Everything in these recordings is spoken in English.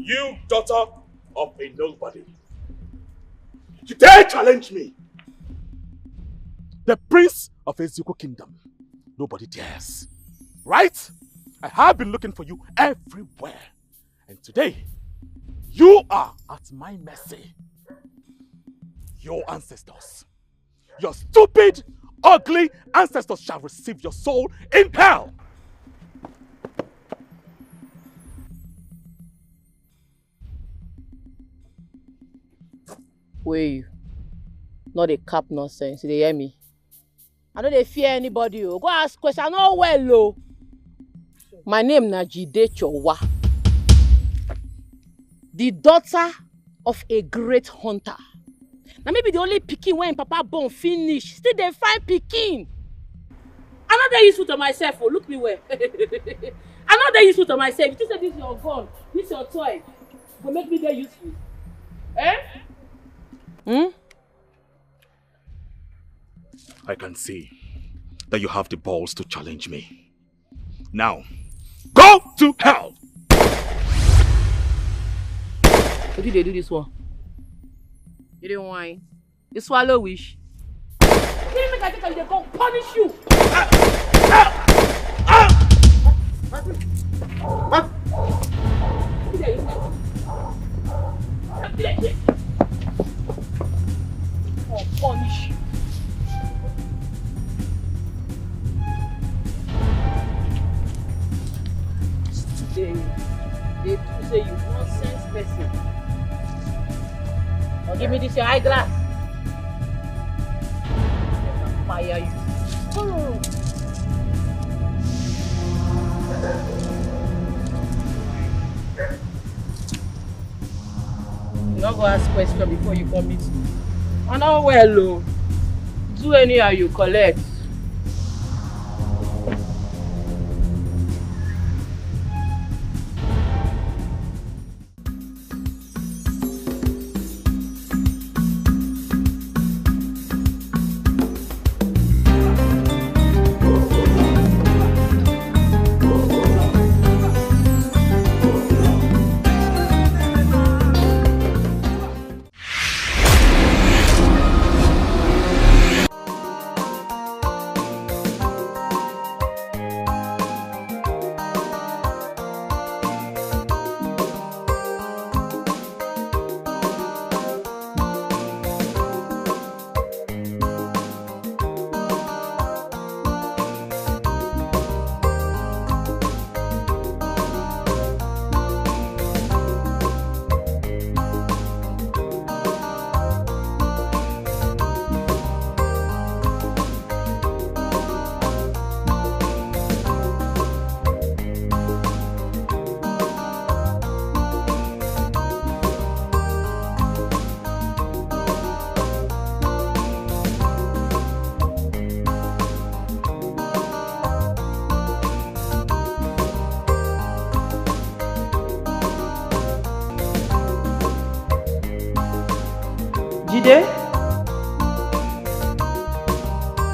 You daughter of a nobody. You dare challenge me? The prince of Ezekiel kingdom. Nobody dares. Right? I have been looking for you everywhere. And today, you are at my mercy. Your ancestors, your stupid, ugly ancestors shall receive your soul in hell. Where you? Not a cap nonsense, you hear me? I don't fear anybody. Go ask question. I know well. My name is Jide Chowa. The daughter of a great hunter. Now maybe the only picking when Papa born finish. Still they find picking. I'm not that useful to myself. Oh, look me where. I'm not that useful to myself. If you say this is your gun, this is your toy, will make me that useful. Eh? I can see that you have the balls to challenge me. Now, go to hell! What did they do this one? You didn't whine. You swallow wish. You didn't make I think they're going to punish you. What? Oh, punish you. They do say you nonsense person. Now give me this your eyeglass. I'll fire you. You don't go ask question before you come meet me. I know well, do anyhow you collect.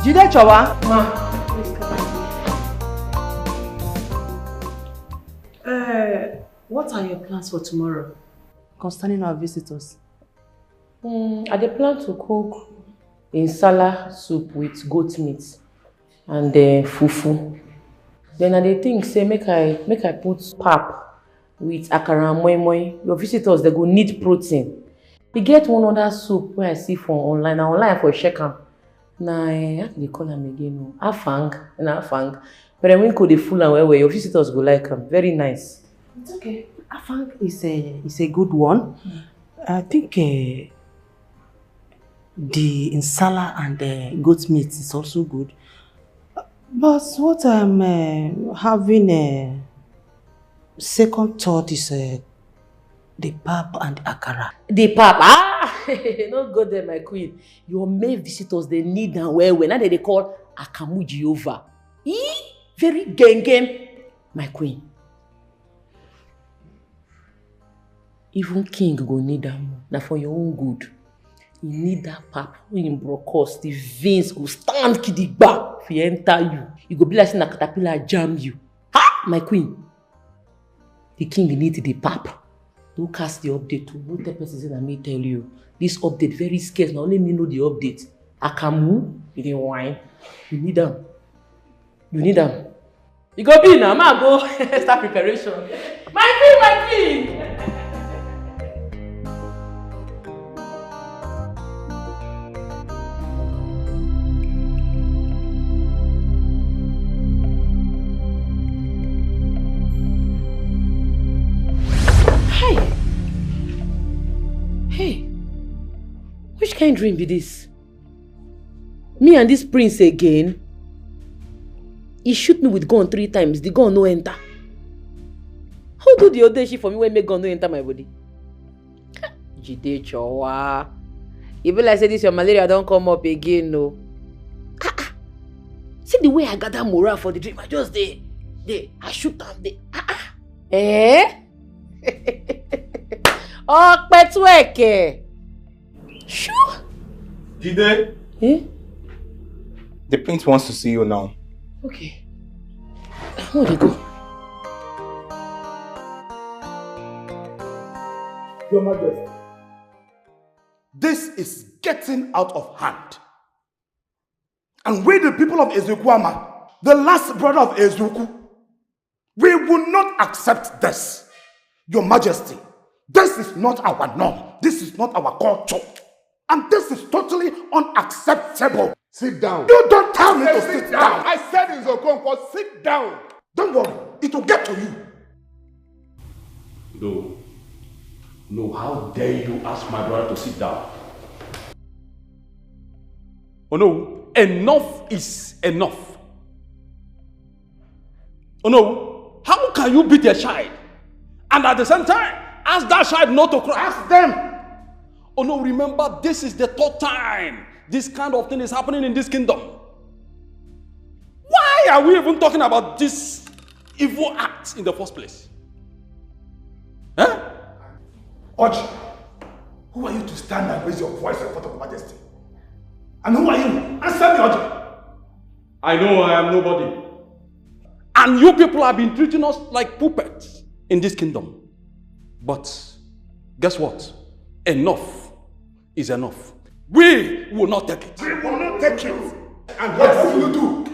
Jide Chowa? Ma. What are your plans for tomorrow concerning our visitors? I dey plan to cook insala soup with goat meat and fufu. Then I dey think say make I put pap with akara and moi moi. Your visitors they go need protein. We get one other soup where I see for online. Online for check am. Na how do they call am again? Afang. But when could they full and well, your visitors go like them. Very nice. It's okay. Afang is a good one. I think the insala and the goat meat is also good. But what I'm having a second thought is the pap and akara. The pap, not go there, my queen. Your male visitors, they need them well. Now they call Akamu Jehovah. Very gengem, my queen. Even king go need them. Now for your own good. You need that pap in brocos. The veins go stand kidigba if you enter you. You go be like saying a caterpillar jam you. Ha, my queen. The king need the pap. no cast the update. No tell person that me tell you. This update very scarce. Now only me know the update. Akamu, you didn't whine. You need them. You need them. You go be now. Ma go start preparation. My queen. Hey, which kind of dream be this? Me and this prince again? He shoot me with gun 3 times, the gun no enter. How do the other shit for me when make gun no enter my body? Jide chowa. You be like say this your malaria don't come up again, no. See the way I got that morale for the dream, I just I shoot them, Eh? Oh, Petweke. Sure. Jide. Eh? The prince wants to see you now. Okay. Where they go? Your Majesty, this is getting out of hand. And we, the people of Ezekwama, the last brother of Ezeku, we will not accept this. Your Majesty, this is not our norm. This is not our culture. And this is totally unacceptable. Sit down. You don't tell me to sit down. I said in Zokonko, sit down. Don't worry, it will get to you. No, how dare you ask my brother to sit down? Oh no, enough is enough. Oh no, how can you beat a child and at the same time ask that child not to cry? Ask them. Oh no, remember this is the 3rd time this kind of thing is happening in this kingdom. Why are we even talking about this evil act in the first place? Huh? Oji, who are you to stand and raise your voice in front of Majesty? And who are you? Answer me, Oji. I know I am nobody. And you people have been treating us like puppets in this kingdom. But guess what? Enough is enough. We will not take it. We will not take it. And what will you do?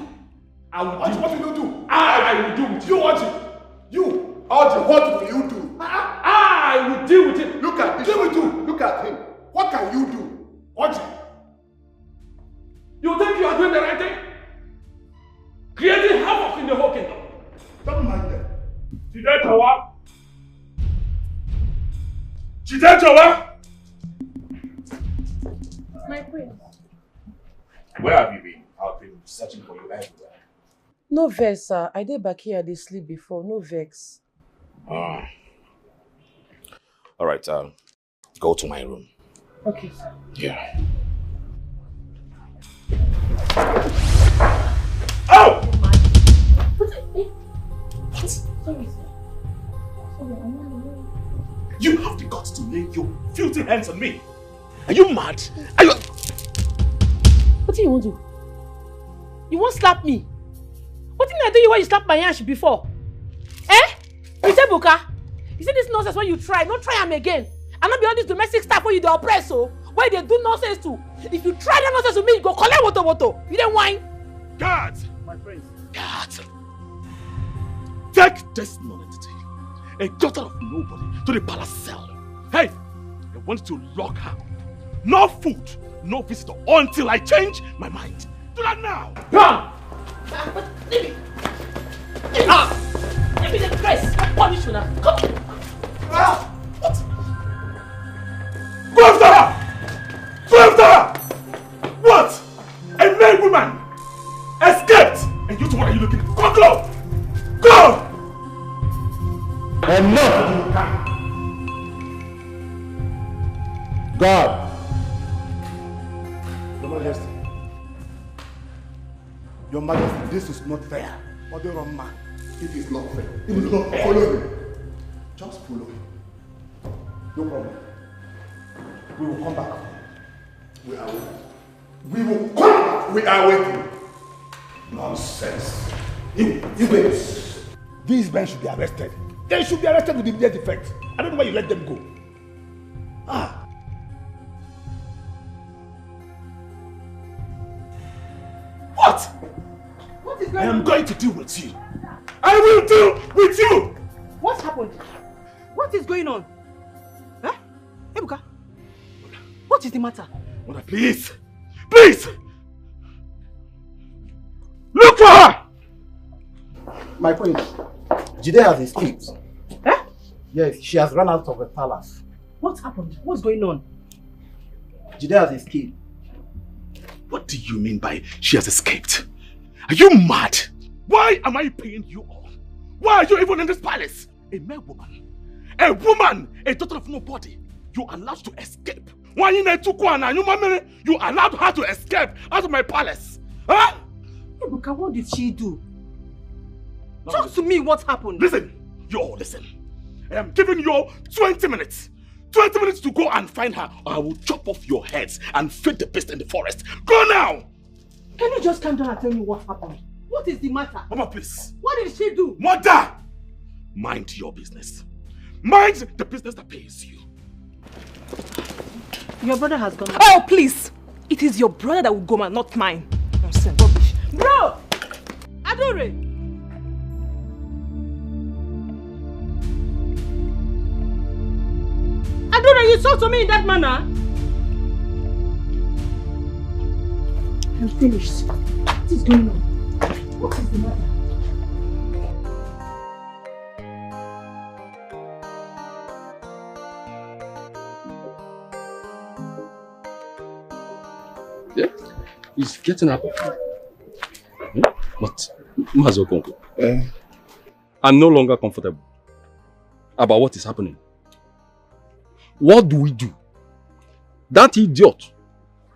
What will you do? I will do with you, Oji. You, Oji, what will you do? I will deal with it. Look at this. Deal with you. Look at him. What can you do? Oji. You think you are doing the right thing? Creating havoc in the whole kingdom. Don't mind them. Jide Jowa. Jide Jowa. My prince. Where have you been? I've been searching for you everywhere. No vex, sir. I did back here, they sleep before. No vex. All right, go to my room. Okay, sir. Yeah. Oh! What? Sorry, sir. You have the guts to lay your filthy hands on me. Are you mad? Are you... What do you want to do? You won't slap me? What did I do you when you slapped my ash before? Eh? You say Buka? You see this nonsense when you try, don't try him again. And not be all this domestic stuff where you do oppress, so where they do nonsense too. If you try that nonsense with me, you go collect woto. You didn't whine. God! My friend. God! Take this non-entity, a daughter of nobody, to the palace cell. Hey! I want to lock her. No food, no visitor, until I change my mind. Do that now! Come! Leave me! Give me the dress! I punish you now! Come! What? Go after her! Go after her! What? A married woman escaped! And you two, what are you looking for? Go! Go! Enough! God! Your Majesty. Your Majesty, this is not fair. Other man. It is not fair. It is not fair. Follow him. Just follow him. No problem. We will come back. We are waiting. We will come back. We are waiting. Nonsense. You wait. These men should be arrested. They should be arrested with immediate effect. I don't know why you let them go. Ah. What? What is I going am on? going to deal with you. I will deal with you. What happened? What is going on? Huh? Ebuka? What is the matter? Mother, please. Please. Look for her. My prince, Jide has escaped. Huh? Yes, she has run out of the palace. What happened? What's going on? Jide has escaped. What do you mean by she has escaped? Are you mad? Why am I paying you all? Why are you even in this palace? A mere woman. A woman, a daughter of nobody. You allowed to escape. You allowed her to escape out of my palace. Huh? Ebuka, what did she do? Talk to me, what happened? Listen, you all listen. I am giving you 20 minutes. 20 minutes to go and find her, or I will chop off your heads and feed the beast in the forest. Go now! Can you just calm down and tell me what happened? What is the matter? Mama, please. What did she do? Mother! Mind your business. Mind the business that pays you. Your brother has gone. Oh, please! It is your brother that will go, man, not mine. Nonsense, rubbish. Bro! Adore! Adore, you talk to me in that manner? I'm finished. What is going on? What is the matter? Yeah, he's getting up. But, Mazokonko, I'm no longer comfortable about what is happening. What do we do? That idiot,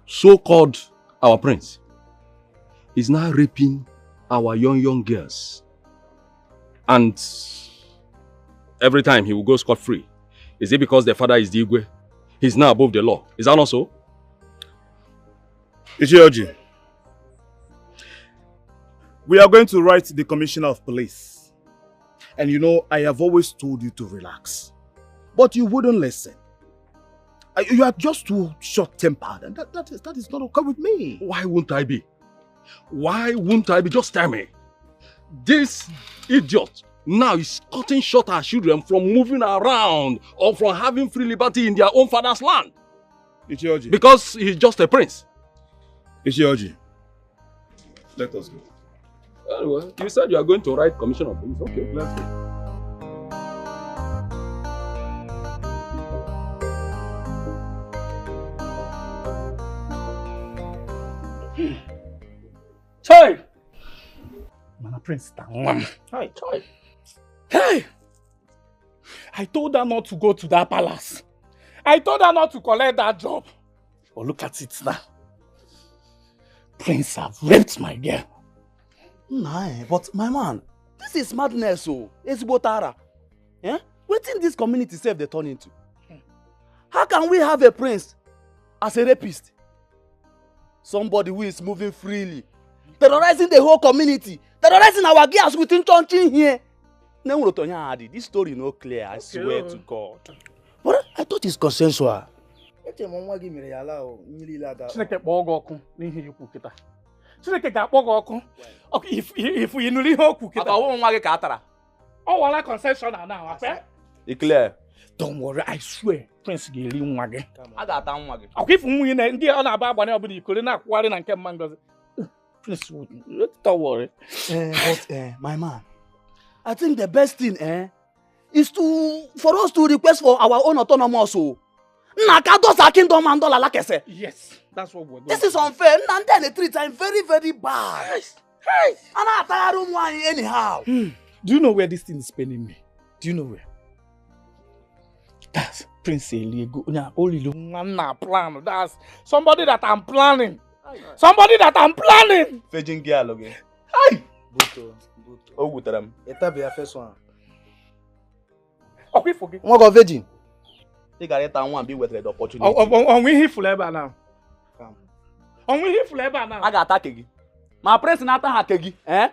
so-called our prince, is now raping our young girls. And every time he will go scot-free. Is it because the father is the Igwe? He's now above the law. Is that not so? Ichioji, we are going to write to the Commissioner of Police. And you know, I have always told you to relax. But you wouldn't listen. You are just too short-tempered, and that is not okay with me. Why won't I be? Why won't I be? Just tell me. This idiot now is cutting short our children from moving around or from having free liberty in their own father's land. Ichioji. Because he's just a prince. Ichioji, let us go. Well, you said you are going to write Commissioner of Police. Okay, let's go. Chai! Mana Prince, Hi. hey! I told her not to go to that palace. I told her not to collect that job. But look at it now. Prince have raped my girl. Nah, but my man, this is madness, oh. It's Botara. Eh? What in this community self they turn into? How can we have a prince as a rapist? Somebody who is moving freely, terrorizing the whole community, terrorizing our girls within Chonchin here. This story no clear, I swear to God. But I thought it's consensual. Chineke kpọọ ọkụ n'ihe ikwu kịta. Chineke ga-akpọ gị ọkụ. If you nụrụ ihe okwu kịta. Aka nwa gị ka atara. Ọ wala concession now, akwa. It's clear. Don't worry, I swear, Prince ga-eri nwa gị. A ga-ata nwa gị. Akwa ifu nwunye na ndị ọ na-aba agbanye ọbụla ikori na-akwụgharị na nke mma ngozi. Prince, don't worry. But my man, I think the best thing is for us to request for our own autonomous. Nakadosa kingdom and dollar like I said. Yes, that's what we're doing. This is unfair. And then the treat I'm very, very bad. Yes. And I tire room one anyhow. Do you know where this thing is paining me? Do you know where? That's Prince Eliego. Plan. That's somebody that I'm planning. Somebody that I'm planning. Virgin girl again. Hey! Buto. Oh, Butaram. Eta be your first one. Okay, forget. What got virgin? They got it and one be with the opportunity. On we here forever now. Come. On we here forever now. I got Takegi. My prince not Hakegi, eh?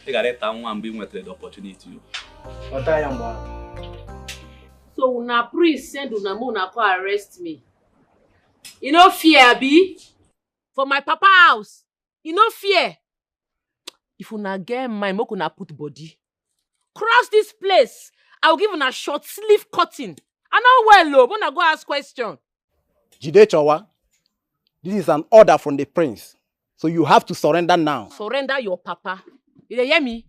They got it and one be with the opportunity. What I am. So una priest send una mona come arrest me. You no fear, Abi? For my papa house. You no fear. If una get mind, make una put body. Cross this place. I will give una short sleeve cutting. I know well, love. Wanna go ask question. Jide Chowa, this is an order from the prince. So you have to surrender now. Surrender your papa. You dey hear me?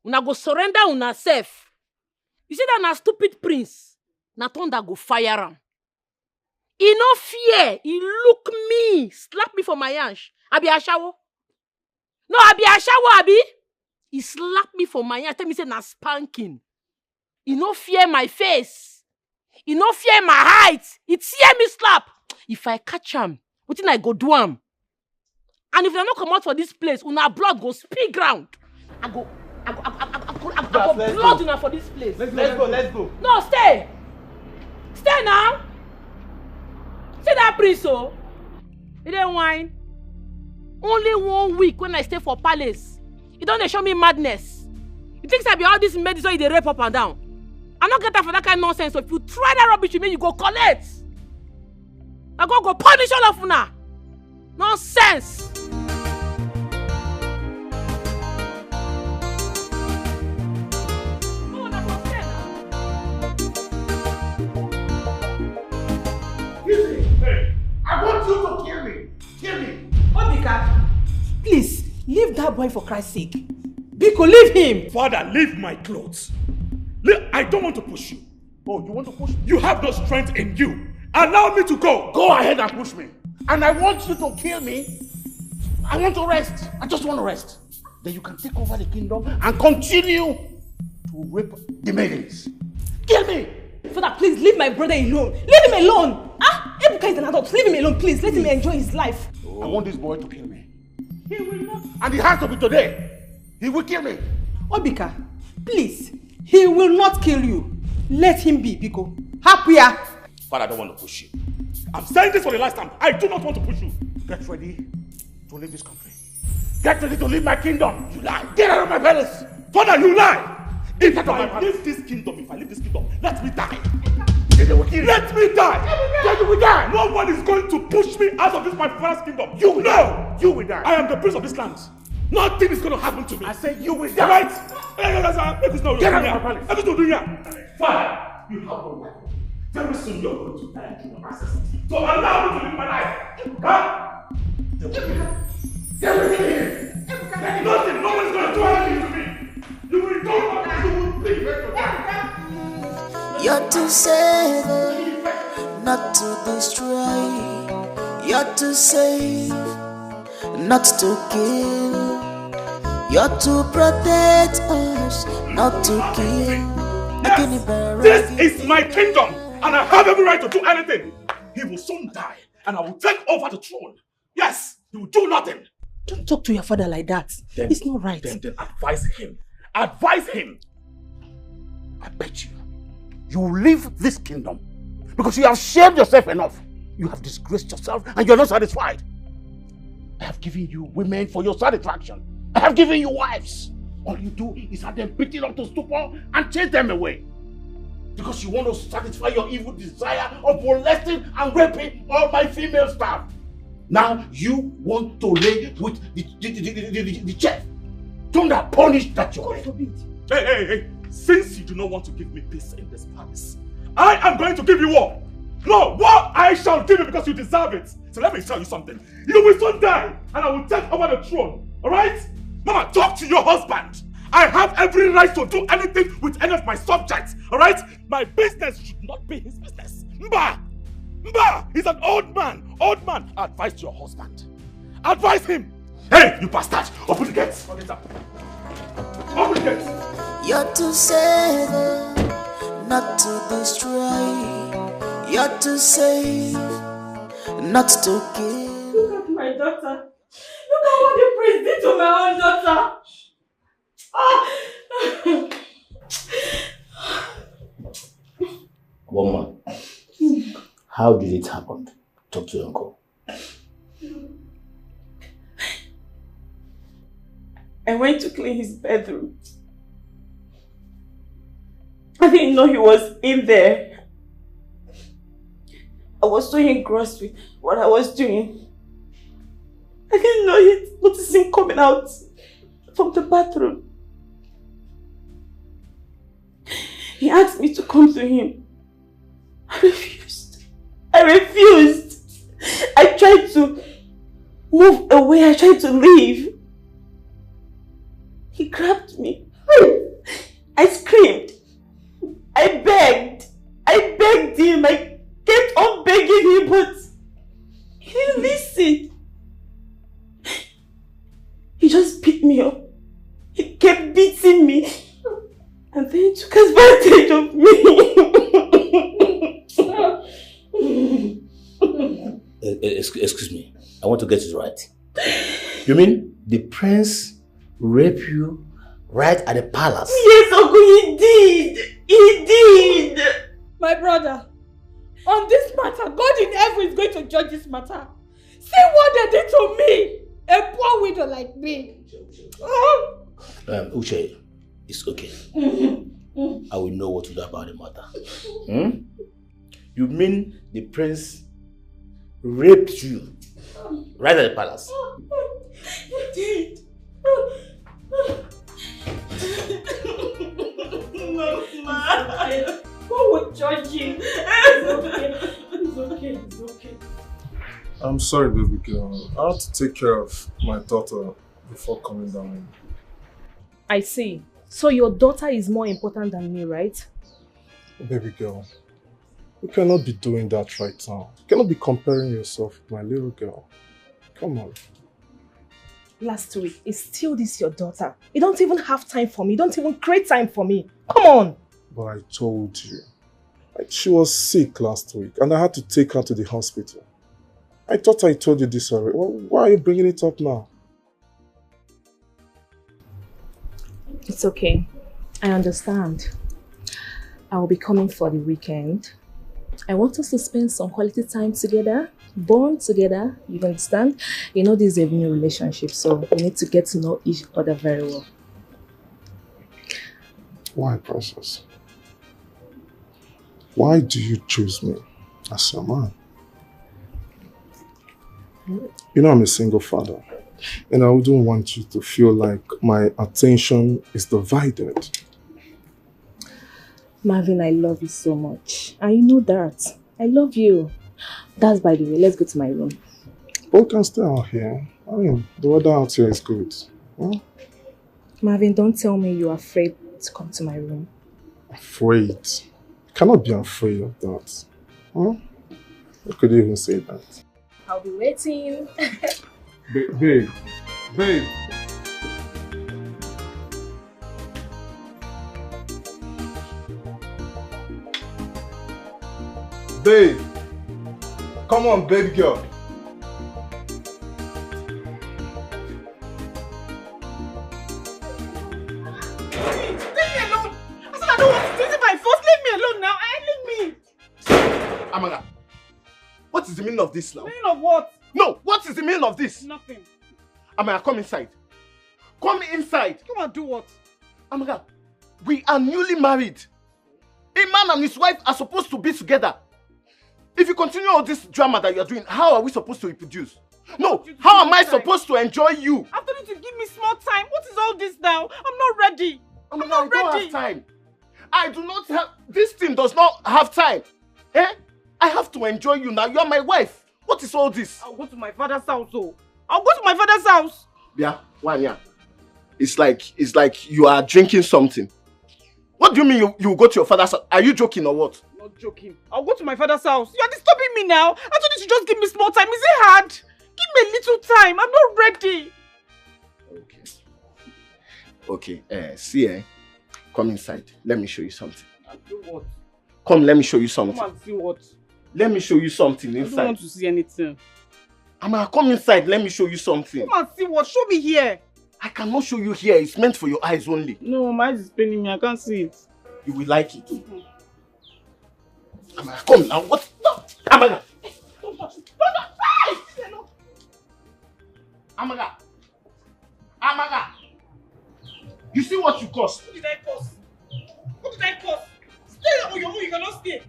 Una go surrender una self. You see that na stupid prince. Na thunder go fire am. He no fear. He look me. Slap me for my yansh. Abi ashawo. No, Abi ashawo, Abi. He slap me for my yansh. Tell me say na spanking. He no fear my face. He no fear my height. He tear me slap. If I catch him, wetin I go do am? And if they no come out for this place, una blood go speak ground. I go blood una for this place. Let's go. No, stay. Stay now. See that priest, so? He didn't whine. Only 1 week when I stay for palace. He don't show me madness. He thinks I be all this medicine, so he rape up and down. I don't get that for that kind of nonsense. So if you try that rubbish with me, you go collect. I go punish all of una. Nonsense. I want you to kill me. Kill me. Obika, please, leave that boy for Christ's sake. Biko, leave him. Father, leave my clothes. I don't want to push you. Oh, you want to push me? You have no strength in you. Allow me to go. Go ahead and push me. And I want you to kill me. I want to rest. I just want to rest. Then you can take over the kingdom and continue to rape the maidens. Kill me. Father, please leave my brother alone. Leave him alone. Ebuka is an adult. Leave him alone, please. Let him enjoy his life. Oh. I want this boy to kill me. He will not. And it has to be today. He will kill me. Obika, please. He will not kill you. Let him be, Biko. Happier. Father, I don't want to push you. I'm saying this for the last time. I do not want to push you. Get ready to leave this country. Get ready to leave my kingdom. You lie. Get out of my palace. Father, you lie. If I leave this kingdom, let me die. Let me die. Then you will die. No one is going to push me out of this my father's kingdom. You know. You will die. I am the prince of this land. Nothing is going to happen to me. I say you will die. Right? Get out of my palace. Father, you have no life. Very soon you're going to die to your ancestors. So allow me to live my life. Huh? Get rid of him. Nothing. No one is going to do anything to me. You will go. You will be here to die. You're to save, not to destroy. You're to save, not to kill. You're to protect us, not to kill. Yes. This is my kingdom, and I have every right to do anything. He will soon die, and I will take over the throne. Yes, he will do nothing. Don't talk to your father like that. It's not right. Then advise him. Advise him. I bet you, you will leave this kingdom because you have shamed yourself enough. You have disgraced yourself, and you're not satisfied. I have given you women for your satisfaction. I have given you wives. All you do is have them beaten up to stupor and chase them away. Because you want to satisfy your evil desire of molesting and raping all my female staff. Now you want to lay with the chef. Don't that punish that your way. Hey. Since you do not want to give me peace in this palace, I am going to give you war. No, war I shall give you because you deserve it. So let me tell you something. You will soon die and I will take over the throne. Alright? Mama, talk to your husband. I have every right to do anything with any of my subjects. Alright? My business should not be his business. Mba! He's an old man. Advise your husband. Advise him. Hey, you bastard! Open the gates. Open the gates. You're to save, not to destroy. You're to save, not to kill. Look at my daughter. Look at what the priest did to my own daughter. Woman, how did it happen? Talk to your uncle. I went to clean his bedroom. I didn't know he was in there. was so engrossed with what I was doing. I didn't know he noticed him coming out from the bathroom. He asked me to come to him. I refused. I tried to move away. I tried to leave. He grabbed me. I screamed. I begged him. I kept on begging him, but he didn't listen. He just beat me up. He kept beating me. And then he took advantage of me. Excuse me. I want to get it right. You mean the prince raped you right at the palace? Yes, Uncle, he did. He did. My brother, on this matter, God in heaven is going to judge this matter. See what they did to me, a poor widow like me. Uche, it's okay. I will know what to do about the matter. You mean the prince raped you right at the palace? He did. Mama, God will judge him. It's okay. I'm sorry, baby girl. I have to take care of my daughter before coming down. I see. So your daughter is more important than me, right? Baby girl, you cannot be doing that right now. You cannot be comparing yourself with my little girl. Come on. Last week, is still this your daughter? You don't even have time for me. You don't even create time for me. Come on. But I told you. She was sick last week and I had to take her to the hospital. I thought I told you this already. Well, why are you bringing it up now? It's okay. I understand. I will be coming for the weekend. I want us to spend some quality time together, bond together, you understand? You know this is a new relationship, so we need to get to know each other very well. Why, Precious? Why do you choose me as your man? You know I'm a single father, and I wouldn't want you to feel like my attention is divided. Marvin, I love you so much. And you know that. I love you. That's by the way. Let's go to my room. But we can stay out here. I mean, the weather out here is good. Huh? Marvin, don't tell me you're afraid to come to my room. Afraid? You cannot be afraid of that. Huh? You could even say that. I'll be waiting. Babe. Babe, come on, baby girl. Leave me alone. I said I don't want to do it by force. Leave me alone now. Leave me. Amara, what is the meaning of this now? Meaning of what? No, what is the meaning of this? Nothing. Amara, come inside. Come inside. Come and do what? Amara, we are newly married. A man and his wife are supposed to be together. If you continue all this drama that you are doing, how are we supposed to reproduce? No, how am I supposed to enjoy you? After you to give me small time, what is all this now? I'm not ready. I'm not ready. I don't have time. I do not have, this thing does not have time. Eh? I have to enjoy you now. You are my wife. What is all this? I'll go to my father's house, oh. I'll go to my father's house. Yeah, why, yeah? It's like you are drinking something. What do you mean you go to your father's house? Are you joking or what? Not joking. I'll go to my father's house. You are disturbing me now. I told you to just give me small time. Is it hard? Give me a little time. I'm not ready. Okay. See, come inside. Let me show you something. I'll do what? Come, let me show you something. Come and see what? Let me show you something inside. I don't want to see anything. Amara, come inside. Let me show you something. Come and see what? Show me here. I cannot show you here. It's meant for your eyes only. No, my eyes is paining me. I can't see it. You will like it. Amara, come now. What? No, Amara. Don't touch it. Don't touch it. Amara. Amara. You see what you cost? What did I cost? What did I cost? Stay on your own. You cannot stay.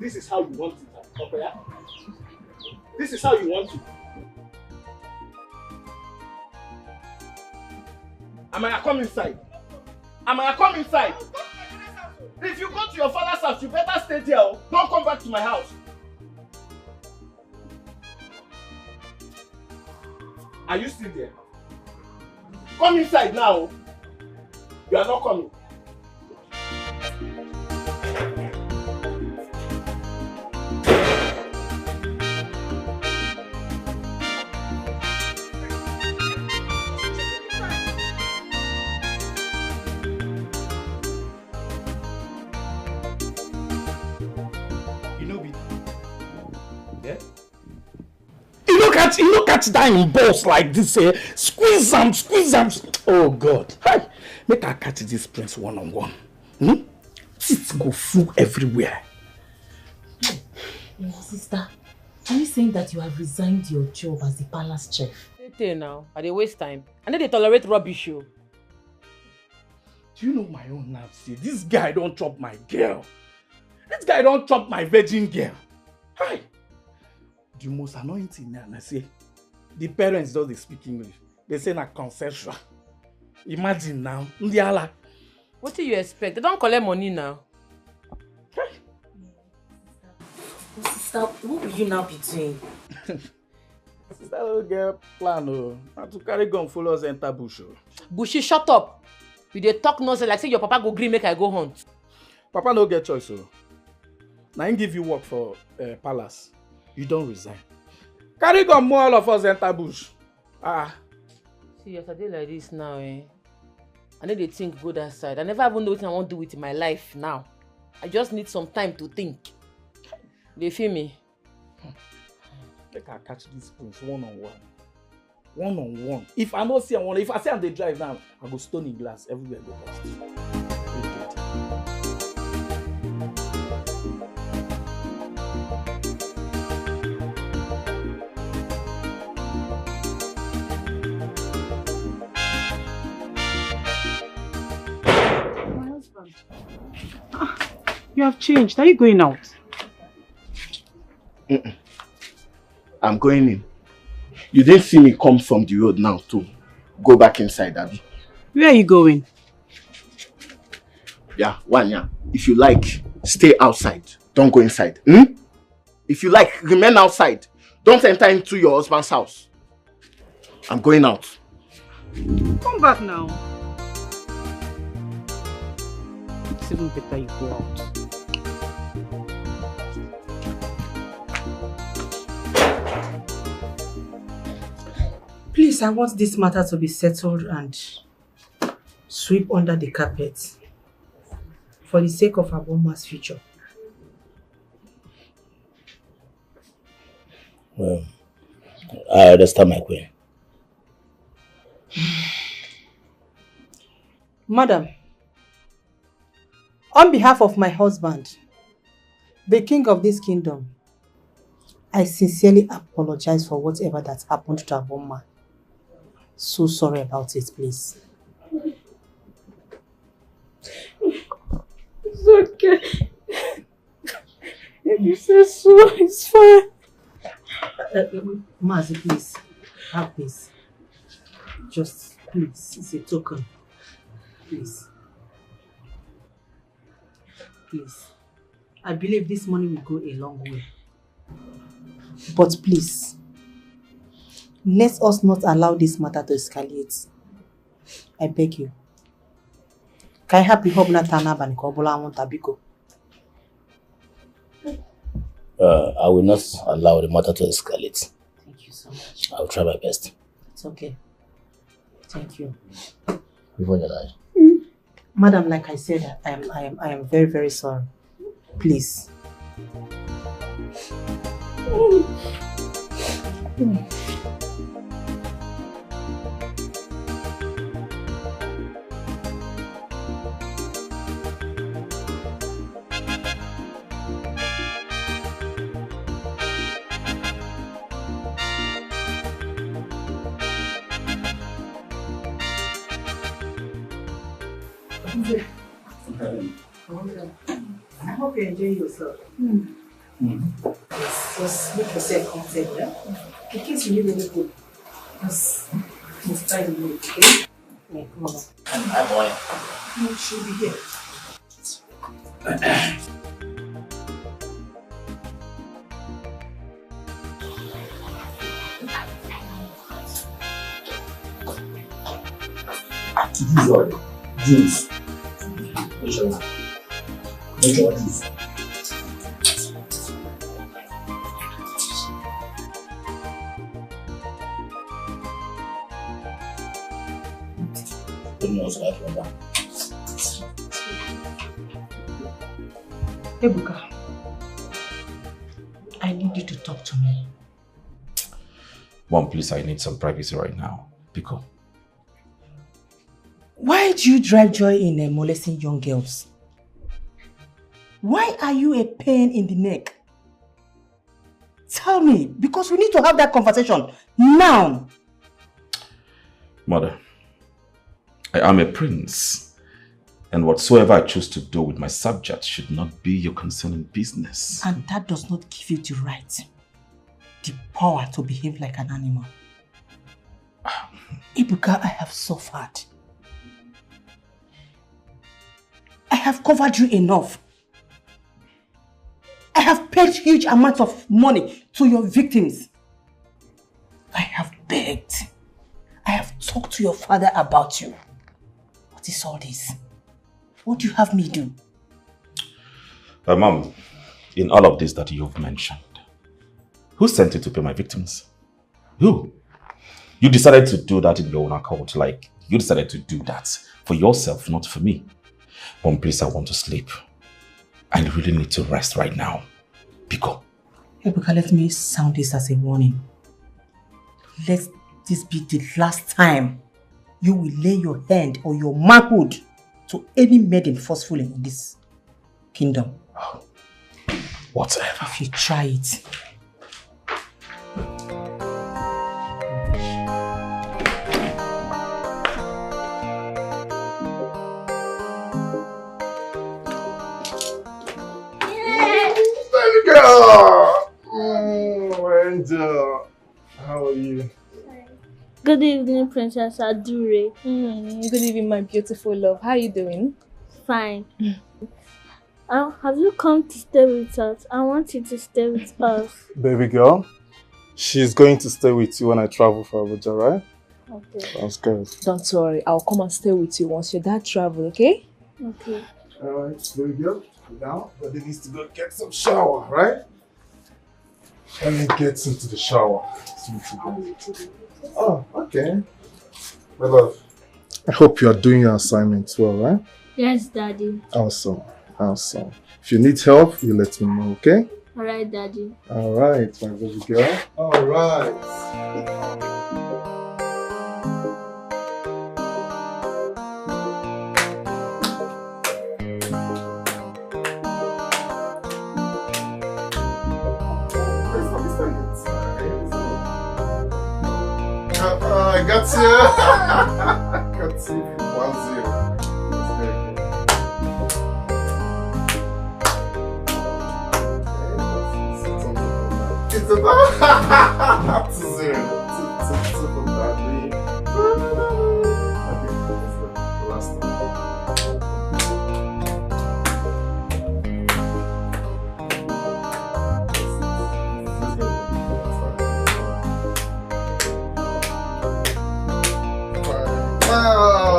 This is how you want it, okay? This is how you want it. Am I come inside? Am I come inside? If you go to your father's house, you better stay there. Don't come back to my house. Are you still there? Come inside now. You are not coming. You no catch that in balls like this, eh? Squeeze them. Oh God. Hey, make I catch this prince one-on-one. It go full everywhere. Sister, are you saying that you have resigned your job as the palace chef? Now, I dey waste time. I know they tolerate rubbish. Do you know my own now? See, this guy don't chop my girl. This guy don't chop my virgin girl. Hi. The most annoying thing now, I say, the parents don't speak English. They say na consensual. Imagine now, Ndiala. What do you expect? They don't collect money now. Sister, what will you now be doing? Sister, little girl plan to carry gun follow us enter bush. Bushy, shut up. You dey talk nonsense like say your papa go green make I go hunt. Papa no get choice. Now he give you work for palace. You don't resign. Carry gun more all of us enter bush. See, as I dey like this now, I know they think go that side. I never even know what I want to do with my life now. I just need some time to think. They feel me? Make I catch this prince one-on-one. One-on-one. If I don't see him, if I see him they drive now, I go stone in glass everywhere go past. You have changed. Are you going out? I'm going in. You didn't see me come from the road now to go back inside, Abby. Where are you going? Yeah, Wanya. If you like, stay outside. Don't go inside. If you like, remain outside. Don't enter into your husband's house. I'm going out. Come back now. It's even better you go out. Please, I want this matter to be settled and sweep under the carpet for the sake of Aboma's future. Well, I understand, my queen. Madam, on behalf of my husband, the king of this kingdom, I sincerely apologize for whatever that happened to Aboma. So sorry about it, please. It's okay. If you say so, it's fine. Mazi, please. Have this. Just, please. It's a token. Please. Please. I believe this money will go a long way. But please, let us not allow this matter to escalate. I beg you. I will not allow the matter to escalate. Thank you so much. I will try my best. It's okay. Thank you. Before you die. Madam, like I said, I am very, very sorry. Please. I hope you enjoy yourself. Yes, just make yourself comfortable, yeah? In case you need anything, just try to do it, okay? Yeah, come on. I'm on it. No, she'll be here. Juice. Which one? Juice. Ebuka, I need you to talk to me. Mom, please, I need some privacy right now. Pico. Why do you drive joy in molesting young girls? Why are you a pain in the neck? Tell me, because we need to have that conversation now. Mother, I am a prince, and whatsoever I choose to do with my subjects should not be your concerning business. And that does not give you the right, the power to behave like an animal. Ebuka, I have suffered. I have covered you enough. I have paid huge amounts of money to your victims. I have begged. I have talked to your father about you. What is all this? What do you have me do? Mom, in all of this that you've mentioned, who sent you to pay my victims? Who? You decided to do that in your own account, like you decided to do that for yourself, not for me. Mom, please, I want to sleep. I really need to rest right now. Pico. Ebuka, let me sound this as a warning. Let this be the last time you will lay your hand or your manhood to any maiden forcefully in this kingdom. Whatever. If you try it. Girl! Angel, how are you? Good evening, Princess Adure. Good evening, my beautiful love. How are you doing? Fine. Have you come to stay with us? I want you to stay with us. Baby girl, she's going to stay with you when I travel for Abuja, right? Okay. Sounds good. Don't worry, I'll come and stay with you once your dad travels, okay? Okay. Alright, baby girl. Now, but he needs to go get some shower, right? Let me get into the shower. Oh, okay. My love, I hope you are doing your assignments well, right? Yes, Daddy. Awesome, awesome. If you need help, you let me know, okay? Alright, Daddy. Alright, my baby girl. Alright. I got you. Got you. 1-0. It's about 2-0. 2 from Daddy. Okay, let's go. The last one.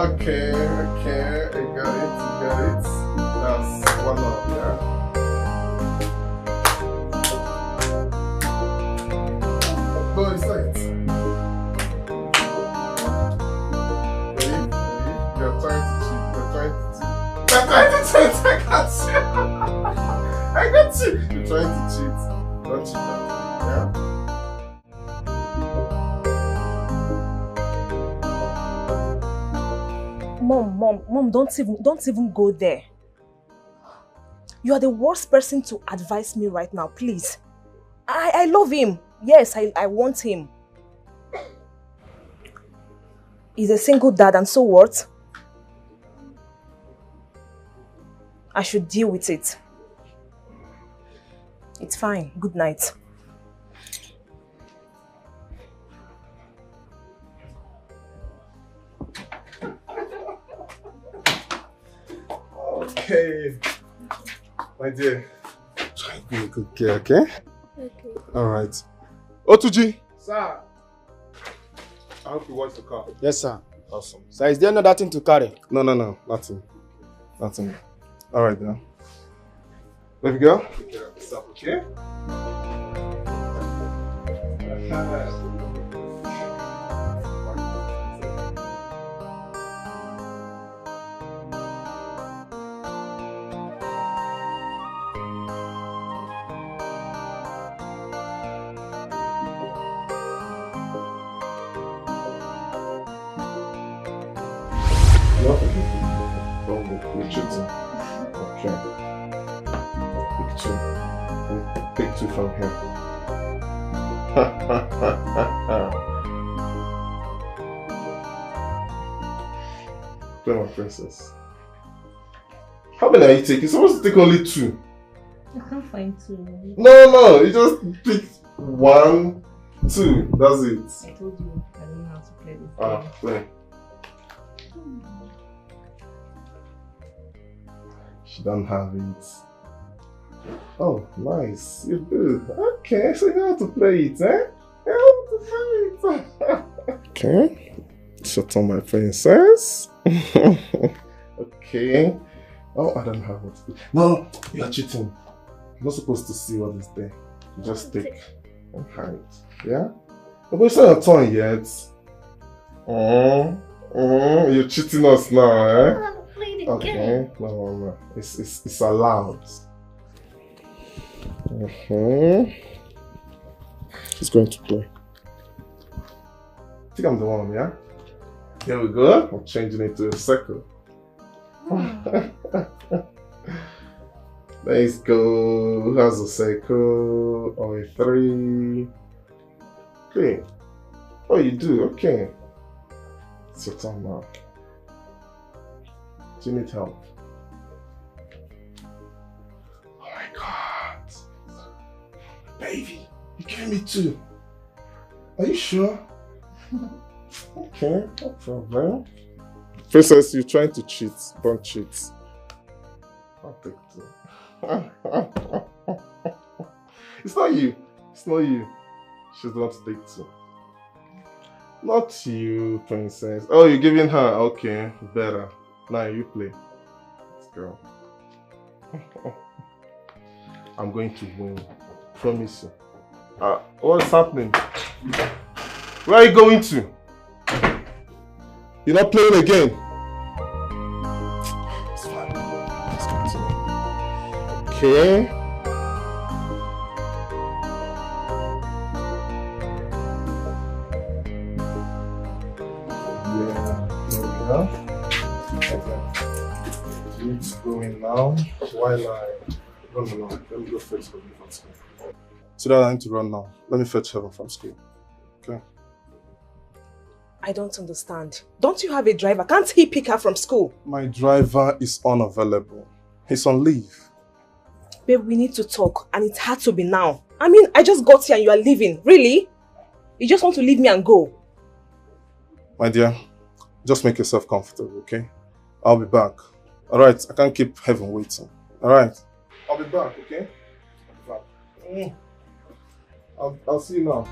Okay, I got it. That's 1-0, yeah. No, it's not. Ready? You're trying to cheat. I got you. You're trying to cheat. Don't cheat now, yeah? Mom, don't even go there. You are the worst person to advise me right now, please. I love him. Yes, I want him. He's a single dad, and so what? I should deal with it. It's fine. Good night. Okay. My dear, try to be a good girl, okay? Okay. Alright. Otuji! Sir. I hope you watch the car. Yes, sir. Awesome. Sir, is there another thing to carry? No, nothing. Nothing. Alright now. Let me go. Take care of yourself, okay? Pick two from here. Play my princess. How many are you taking? You're supposed to take only two. I can't find two. No, you just pick 1, 2. That's it. I told you I don't know how to play this game. Play. She don't have it. Oh, nice. You do. Okay, so you know how to play it, eh? You know how to play it. Okay. Shut on my princess. Okay. Oh, I don't have what to do. No, you are cheating. You're not supposed to see what is there. You just take and hide. Yeah? But it's not your turn yet. You're cheating us now, eh? Okay, no. It's allowed. He's going to play. I think I'm the one, yeah? Here we go. I'm changing it to a circle. Let's go. Who has a circle? Or a 3? Okay. Oh, you do? Okay. It's your turn now. Do you need help? Oh my God. Baby, you're giving me 2. Are you sure? Okay, no problem. Princess, you're trying to cheat. Don't cheat. I'll take 2. It's not you. It's not you. She's not to take 2. Not you, princess. Oh, you're giving her. Okay, better. Now you play. Let's go. I'm going to win. Promise you. What's happening? Where are you going to? You're not playing again. It's fine. Let's continue. Okay. Yeah, there we go. You need to go in now while I... No. Let me go fetch Heaven from school. So that I need to run now. Let me fetch Heaven from school. Okay? I don't understand. Don't you have a driver? Can't he pick her from school? My driver is unavailable. He's on leave. Babe, we need to talk and it had to be now. I mean, I just got here and you are leaving. Really? You just want to leave me and go? My dear, just make yourself comfortable, okay? I'll be back. Alright, I can't keep Heaven waiting. Alright? I'll be back, okay? I'll be back. I'll see you now.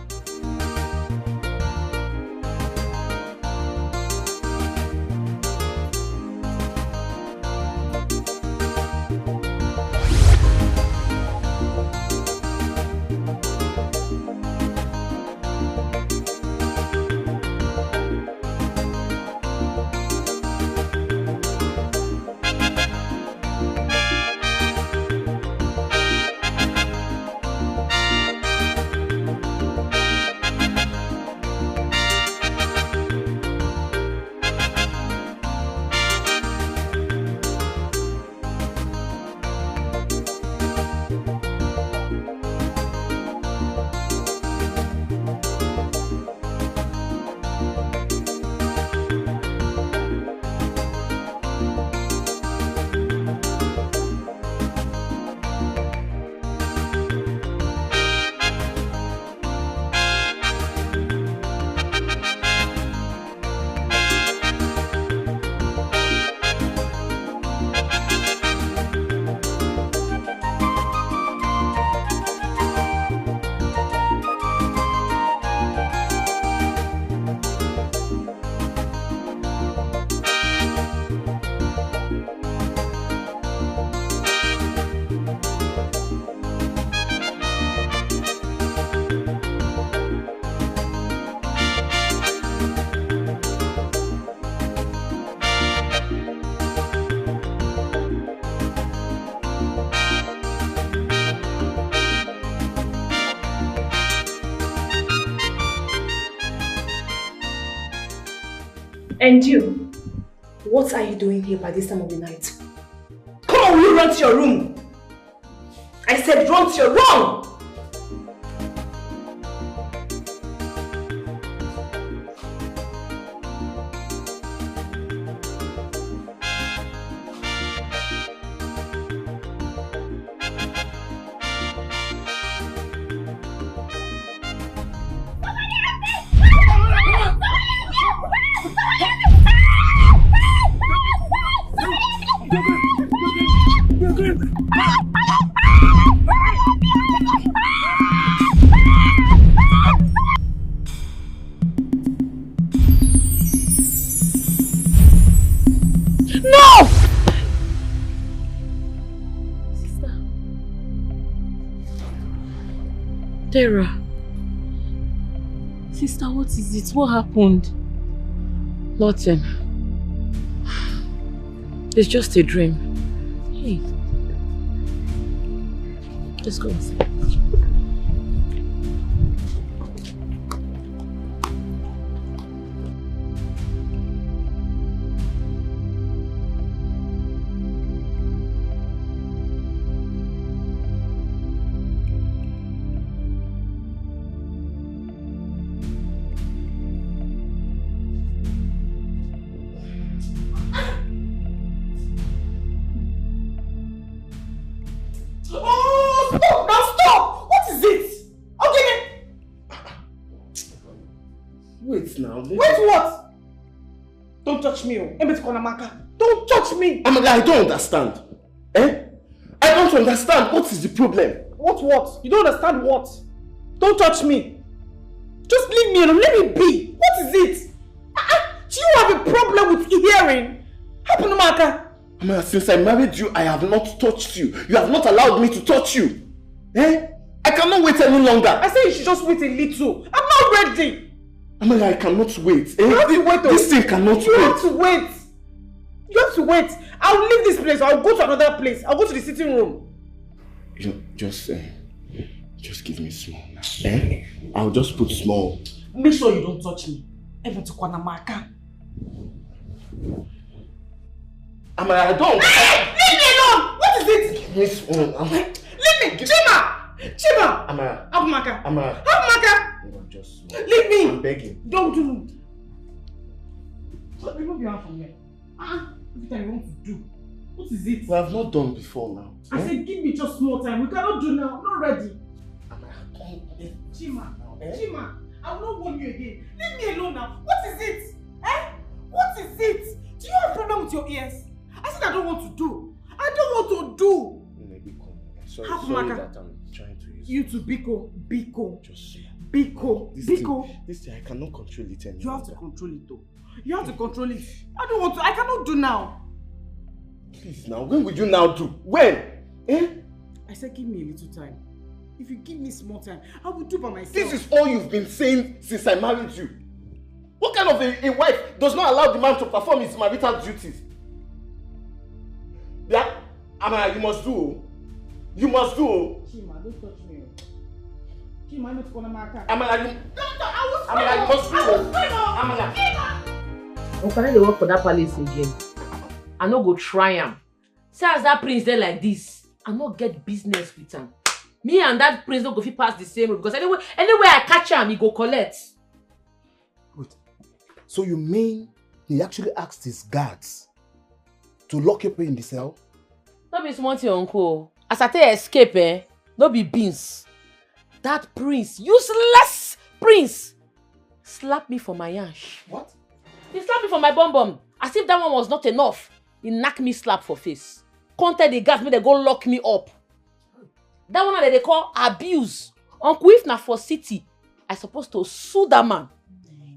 And you? What are you doing here by this time of the night? Come on, will you run to your room? I said run to your room! Tara. Sister, what is it? What happened? Nothing. It's just a dream. Hey. Let's go inside. Don't touch me! Amaka, I don't understand. Eh? I don't understand. What is the problem? What? You don't understand what? Don't touch me. Just leave me alone. Let me be. What is it? Do you have a problem with hearing? Happen, Amaka. Amaka, since I married you, I have not touched you. You have not allowed me to touch you. Eh? I cannot wait any longer. I say you should just wait a little. I'm not ready. Amaka, I cannot wait. Eh? You have to wait. This thing cannot wait. You have to wait. You have to wait. I'll leave this place. I'll go to another place. I'll go to the sitting room. Just give me small now. Eh? I'll just put small. Make sure you don't touch me. Even to Kwanamaka. Amaka, I don't. Leave me alone! What is it? Give me small. Leave me! Chima! Amaka. Amaka! Just leave me! I'm begging. Don't do. Remove your hand from me. What you want to do? What is it? We have not done before now. I said give me just more time. We cannot do now. I'm not ready. Chima, I will not warn you again. Leave me alone now. What is it? Eh? What is it? Do you have a problem with your ears? I said I don't want to do. I don't want to do. Maybe come. Sorry that I'm trying to use. You too, Biko. Just Biko. This thing, I cannot control it anymore. You have to control it though. You have to control it. I don't want to. I cannot do now. Please now. When will you now do? When? Eh? I said give me a little time. If you give me small time, I will do by myself. This is all you've been saying since I married you. What kind of a wife does not allow the man to perform his marital duties? Yeah? Amaka, you must do. You must do. Chima, don't touch me. Chima, I'm not going to mark. Amaka, you must do. Amaka. I'm going to work for that palace again. I no go try him. See as that prince there like this, I no get business with him. Me and that prince don't go fit pass the same road because anyway I catch him, he go collect. Wait. So you mean he actually asked his guards to lock you up in the cell? No be small thing, uncle. As I tell escape, no be beans. That prince, useless prince, slapped me for my yash. What? He slapped me for my bum. As if that one was not enough. He knocked me slap for face. Can't tell the guards me they go lock me up. That one that they call abuse. Uncle, if not for city, I supposed to sue that man.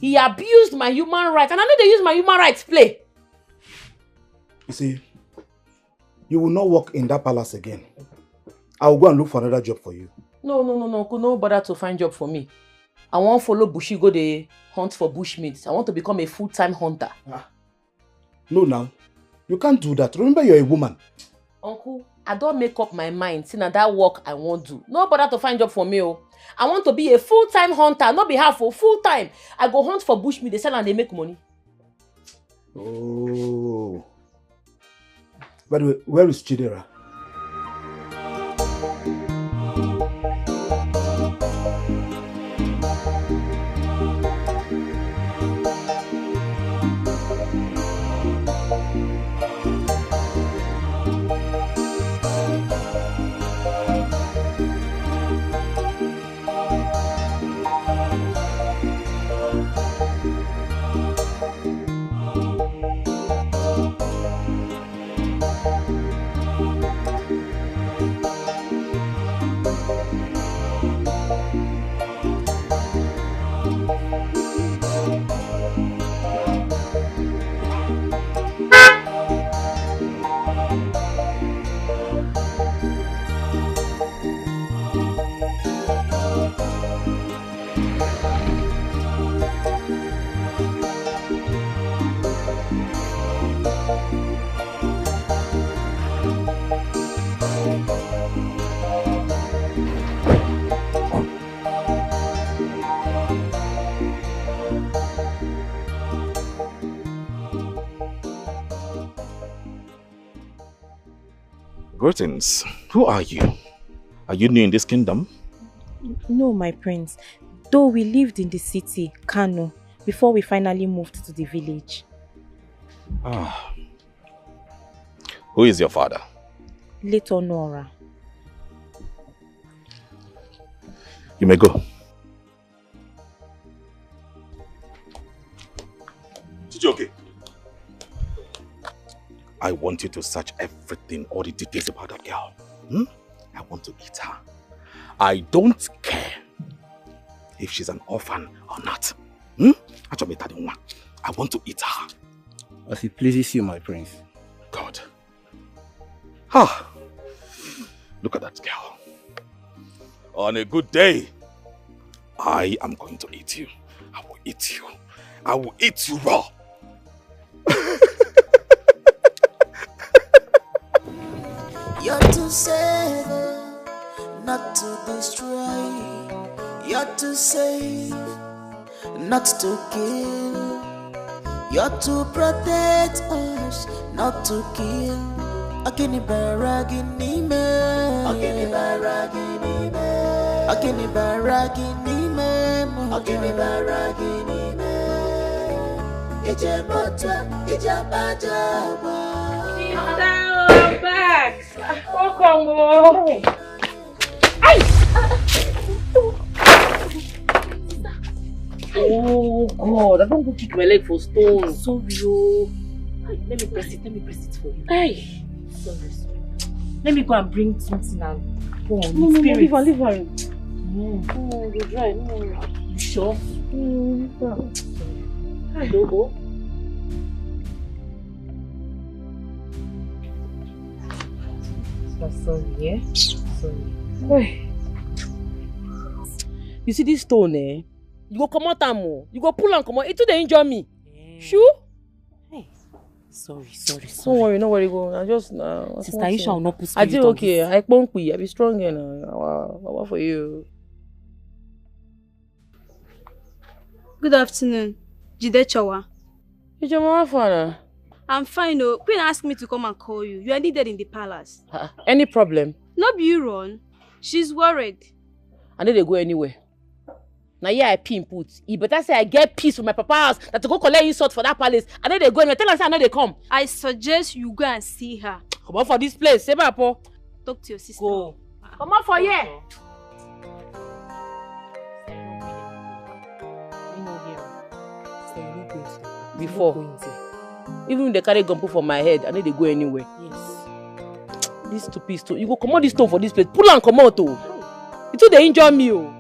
He abused my human rights, and I know they use my human rights play. You see, you will not work in that palace again. I will go and look for another job for you. No, Uncle, no bother to find job for me. I won't follow Bushi go dey hunt for bushmeat. I want to become a full-time hunter. No, now. You can't do that. Remember, you're a woman. Uncle, I don't make up my mind. See, now that work I won't do. No bother to find job for me. I want to be a full-time hunter, not be half for full-time. I go hunt for bushmeat, they sell and they make money. Oh. By the way, where is Chidera? Greetings. Who are you? Are you new in this kingdom? No, my prince. Though we lived in the city, Kano, before we finally moved to the village. Ah. Who is your father? Little Nora. You may go. Okay. I want you to search everything, all the details about that girl. I want to eat her. I don't care if she's an orphan or not. I want to eat her. As it pleases you, my prince. God. Ah. Look at that girl. On a good day, I am going to eat you. I will eat you. I will eat you raw. You're to save, not to destroy. You're to save, not to kill. You're to protect us, not to kill. Akini baragini me, akini baragini me, akini baragini me, akini baragini me. Ije botwa, ije bajaba. Bags. Welcome. Oh God, I don't go kick my leg for stone. Sorry, oh. Let me press it for you. Hey. Sorry. Let me go and bring something and go on. No, leave her. No, you're dry. No. You sure? Hello. Sorry, yeah? Sorry. You see this stone, eh? You go come out and more. You go pull and come out. It too they injure me. Sure? Hey. Sorry. Don't worry, go. I just Sister Aisha will not put I did okay. I won't be. I be strong now. Wow, for you. Good afternoon. Jide Chawa. Is your mama fine? I'm fine, oh. Queen asked me to come and call you. You are needed in the palace. Any problem? Not be you, Ron. She's worried. I know they go anywhere. Now yeah, I pin put. He better say I get peace with my papa's house that to go collect insult for that palace. I know they go anywhere. Tell her say I know they come. I suggest you go and see her. Come on for this place. Say Papo. Talk to your sister. Go. Come on for here. Before. Even if they carry gun put for my head, I know they go anywhere. Yes. This stupid stone. You go come out this stone for this place. Pull and come out, oh. It too they injure me, oh.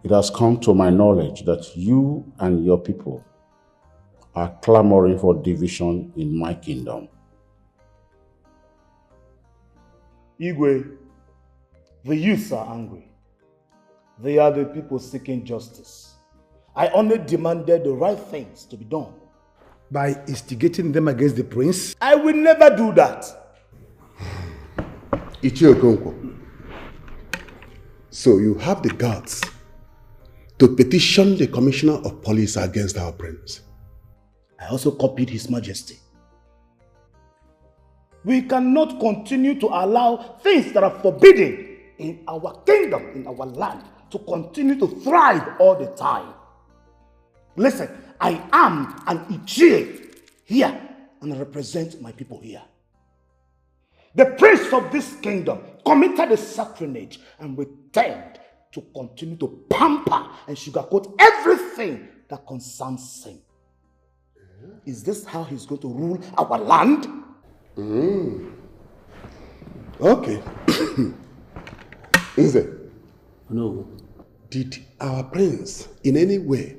It has come to my knowledge that you and your people are clamoring for division in my kingdom. Igwe, the youths are angry. They are the people seeking justice. I only demanded the right things to be done. By instigating them against the prince? I will never do that. Ichiokonkwo. So you have the guts to petition the Commissioner of Police against our prince. I also copied His Majesty. We cannot continue to allow things that are forbidden in our kingdom, in our land, to continue to thrive all the time. Listen, I am an Ichie here and I represent my people here. The prince of this kingdom committed a sacrilege and returned to continue to pamper and sugarcoat everything that concerns him. Is this how he's going to rule our land? Okay. Is it? No. Did our prince in any way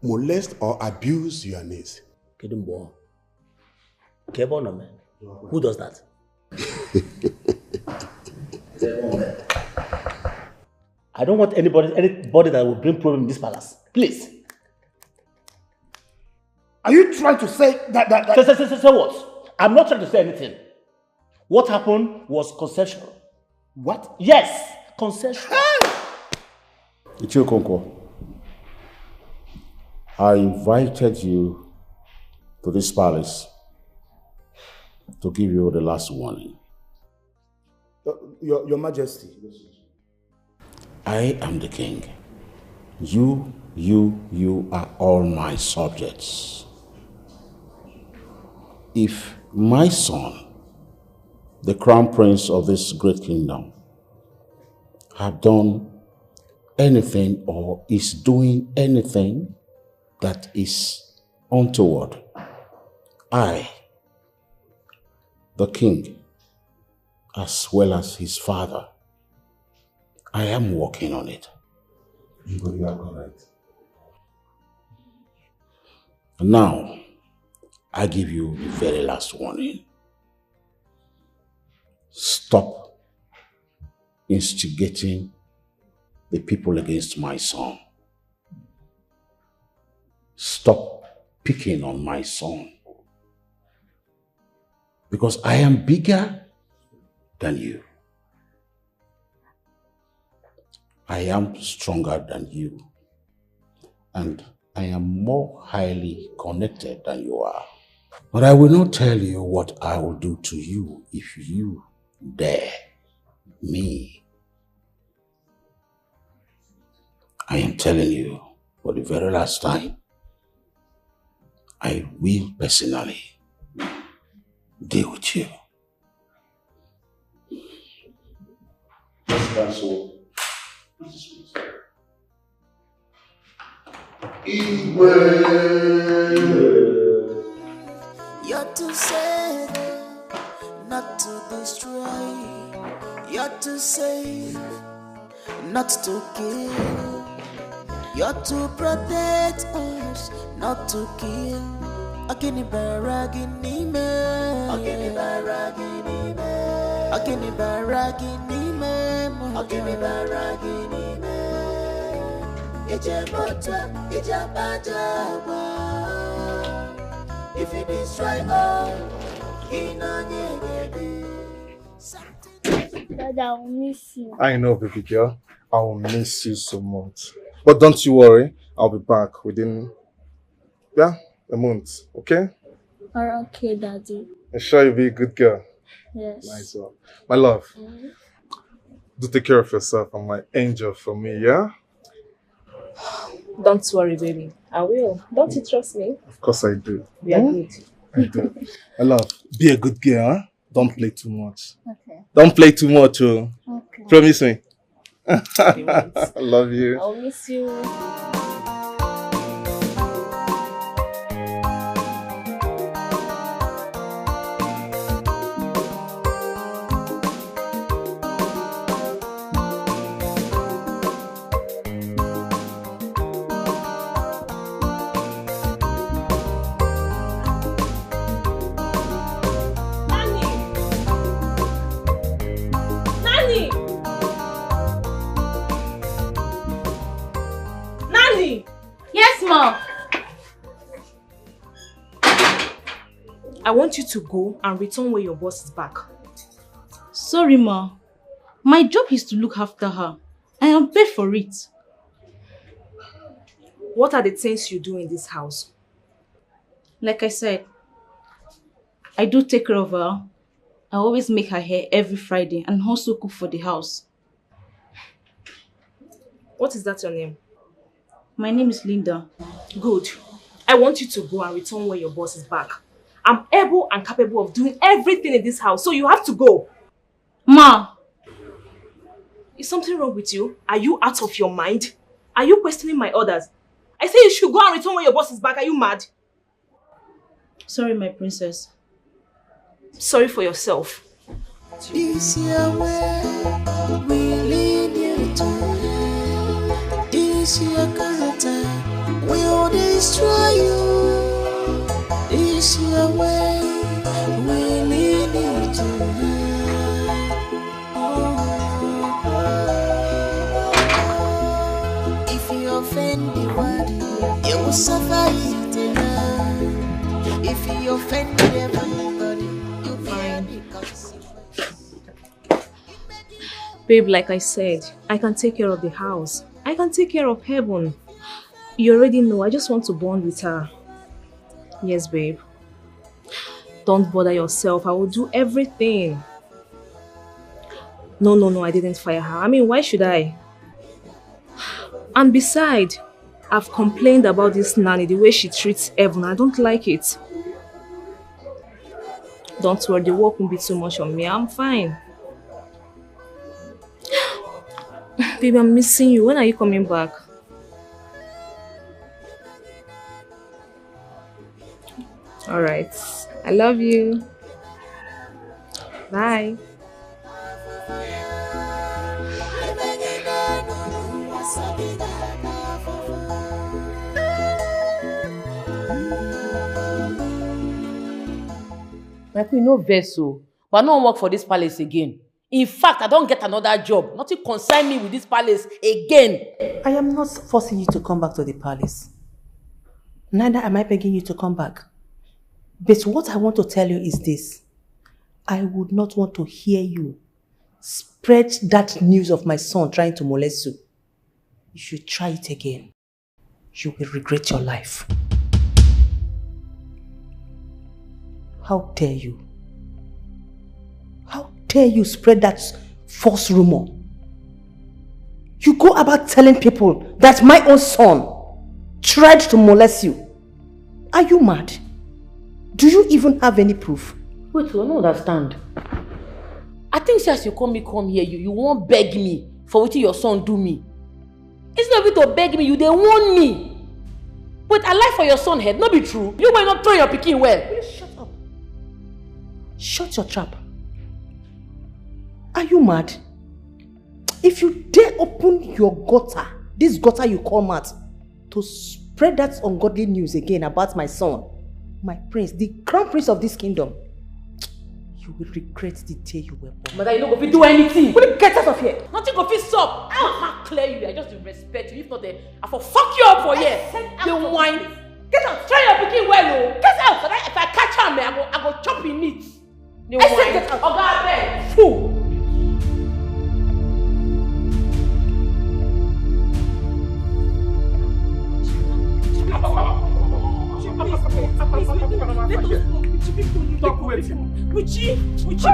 molest or abuse your niece? Kedumbo. Kebono, who does that? I don't want anybody that will bring problem in this palace. Please. Are you trying to say that? Say what? I'm not trying to say anything. What happened was consensual. What? Yes, consensual. Ichiokonko, I invited you to this palace to give you the last warning. Your Majesty. I am the king. You are all my subjects. If my son, the crown prince of this great kingdom, have done anything or is doing anything that is untoward, I, the king, as well as his father, I am working on it. You are correct. Now, I give you the very last warning. Stop instigating the people against my son. Stop picking on my son. Because I am bigger than you. I am stronger than you. And I am more highly connected than you are. But I will not tell you what I will do to you if you dare me. I am telling you for the very last time, I will personally deal with you. You're to save, not to destroy. You're to save, not to kill. You're to protect us, not to kill. Akini baragini me, akini baragini me, akini baragini me, akini baragini me. Ije mota, ije bajaba. If you destroy all, Dad, I will miss you. I know, baby girl. I will miss you so much. But don't you worry. I'll be back within, a month. Okay? Okay, Daddy. I'm sure you'll be a good girl. Yes. Nice one. My love, do take care of yourself and my angel for me, yeah? Don't worry, baby. I will. Don't you trust me? Of course I do. We are good. I do. My love, be a good girl, huh? Don't play too much. Okay. Don't play too much, oh. Okay. Promise me. I love you. I'll miss you. I want you to go and return when your boss is back. Sorry, Ma. My job is to look after her. I am paid for it. What are the things you do in this house? Like I said, I do take care of her. I always make her hair every Friday and also cook for the house. What is that your name? My name is Linda. Good. I want you to go and return when your boss is back. I'm able and capable of doing everything in this house, so you have to go. Ma! Is something wrong with you? Are you out of your mind? Are you questioning my orders? I say you should go and return when your boss is back. Are you mad? Sorry, my princess. Sorry for yourself. This your way, we lead you to. This your character, we'll destroy you. This your way, we lead you to. If you offend the word, you will suffer it alone. If you offend everybody, you'll bear the consequences. Babe, like I said, I can take care of the house. I can take care of heaven. You already know, I just want to bond with her. Yes, babe. Don't bother yourself. I will do everything. No, I didn't fire her. I mean, why should I? And besides, I've complained about this nanny, the way she treats Evan. I don't like it. Don't worry, the work won't be too much on me. I'm fine. Baby, I'm missing you. When are you coming back? Alright. I love you. Bye. My queen, no vessel. But I don't work for this palace again. In fact, I don't get another job. Nothing concern me with this palace again. I am not forcing you to come back to the palace. Neither am I begging you to come back. But what I want to tell you is this. I would not want to hear you spread that news of my son trying to molest you. If you try it again, you will regret your life. How dare you? How dare you spread that false rumor? You go about telling people that my own son tried to molest you. Are you mad? Do you even have any proof? Wait, I don't understand. I think since you come here, you won't beg me for what your son do me. It's not to beg me, you they want me. Wait, I lie for your son head, not be true. You might not throw your pikin well. Will you shut up? Shut your trap. Are you mad? If you dare open your gutter, this gutter you call mouth, to spread that ungodly news again about my son, my prince, the crown prince of this kingdom, you will regret the day you were born. Mother, you don't go to do anything. Will you get out of here? Nothing go fit stop. I will clear you. I just respect you. If not, I will fuck you up for here. The wine. Get out. Try your picking well, oh. Get out. So that if I catch him, I go chop him meat. I said get out. Oh God, man. Fool. Talk with him. Uchi, please, I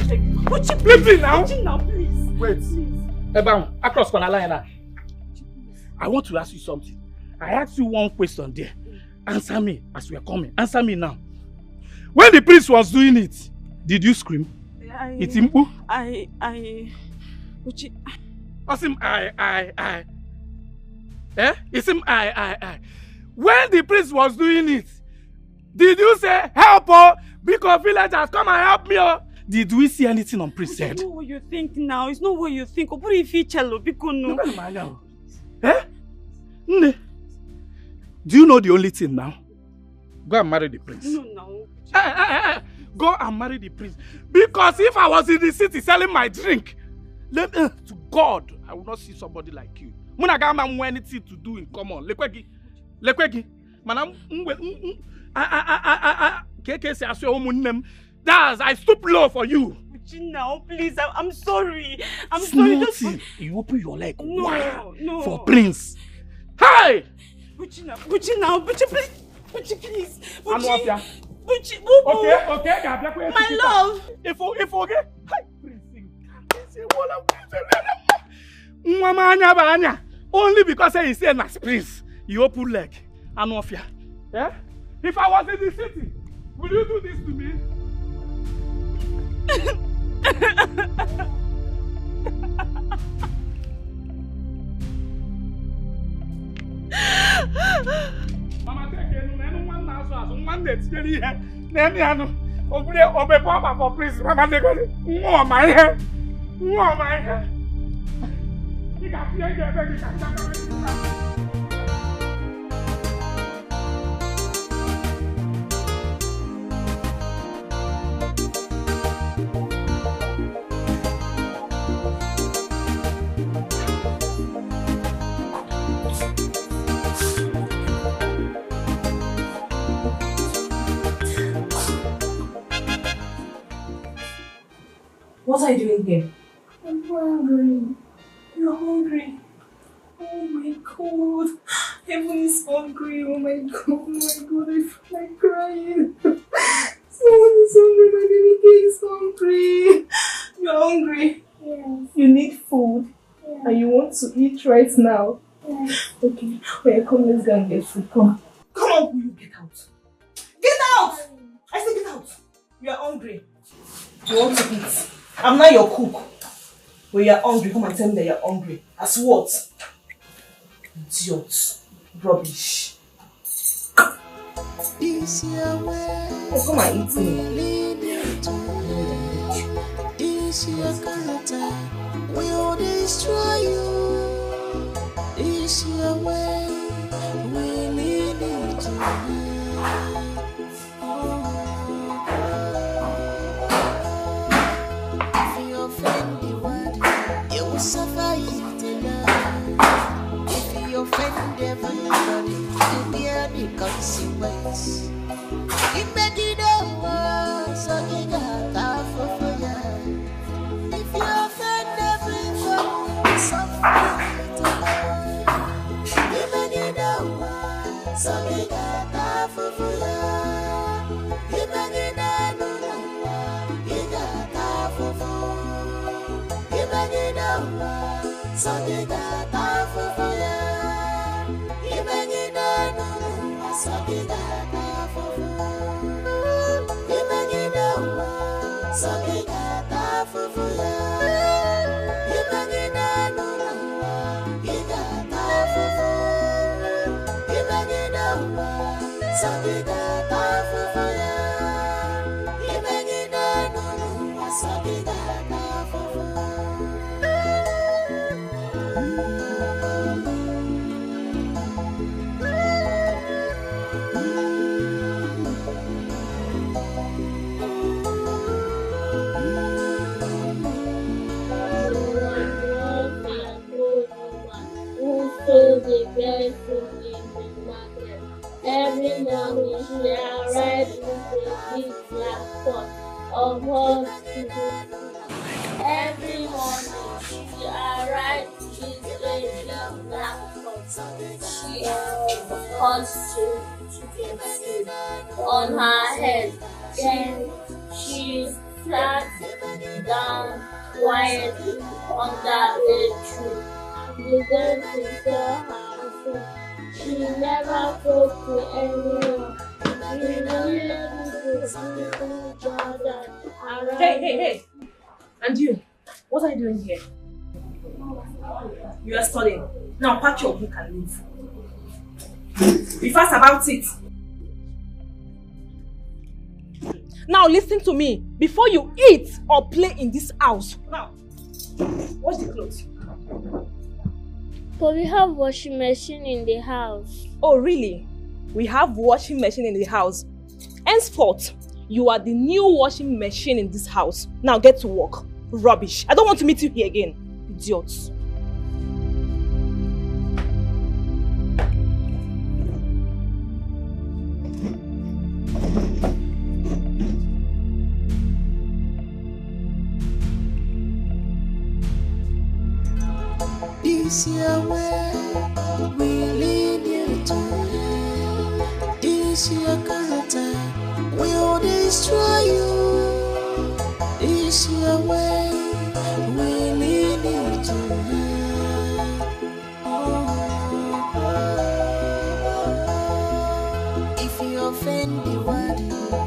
beg you. Uchi, please now. Uchi now, please. Wait. Ebam, across corner line now. I want to ask you something. I asked you one question there. Answer me as we are coming. Answer me now. When the priest was doing it, did you scream? It's him. Uchi. What's him? I. Eh? It's him. I. When the priest was doing it, did you say, help, oh, because villagers come and help me, oh? Did we see anything on priest head? It's not what you think now. It's not what you think. But if you tell because no. Eh? Do you know the only thing now? Go and marry the prince. No. Go and marry the prince. Because if I was in the city selling my drink, to God, I would not see somebody like you. Munagama have anything to do in common. Lekwegi. Manam I stoop low for you. Now, please, I'm sorry. I'm it's sorry. Nothing. You open your leg. No. For prince. Hi! Buchi now, Buchi please. Buchi please. Buchi. Buchi, Okay, my love. If okay. Hi, Prince. Only because he said nice prince, you open leg. Anofia. Yeah? If I was in the city, will you do this to me? Mama, take it. One that's very here. Papa for prince. Mama, take it. More my hair. More my hair. You got What are you doing here? I'm hungry. You're hungry. Oh my god. Heaven is hungry. Oh my god. Oh my god. I feel like crying. Someone is hungry. My baby girl is hungry. You're hungry. Yes. You need food. Yes. And you want to eat right now. Yes. Okay. Okay, come, let's go and get food. Come. Come on, will you get out? Get out! I said get out. You are hungry. You want to eat. I'm not your cook. But you are hungry. Come and tell me that you are hungry. As what? Idiot. Rubbish. Oh, come and eat me. This your character will destroy you. This your way will lead you to if you offend the word, you will suffer it alone. If you offend everybody, you bear the consequence. It make you know so you got half of ya. If you offend everybody, suffer it alone. You make you know so you got half of ya. You make you know you got half of ya. You make you know so you got half of ya. You make you know so you got half of ya. You make you know so you got half of ya. You make you know you got half of ya. You make you know so you got half of ya. You make you know so you got half of ya. The best food in the market. Every morning she arrives with a big black pot of hot food. Every morning she arrives with a big black pot. She cuts chicken food on her head. Then she sat down quietly under a tree. Began to tell herself she never spoke to anyone. Hey! And you? What are you doing here? You are studying. Now pack your book and leave. Be fast about it. Now listen to me. Before you eat or play in this house. Now, wash the clothes. But we have washing machine in the house. Oh really? We have washing machine in the house. Henceforth, you are the new washing machine in this house. Now get to work. Rubbish. I don't want to meet you here again. Idiots. This your way willing you to hell. Is your character will destroy you. Is your way willing you to hell. If you offend the word,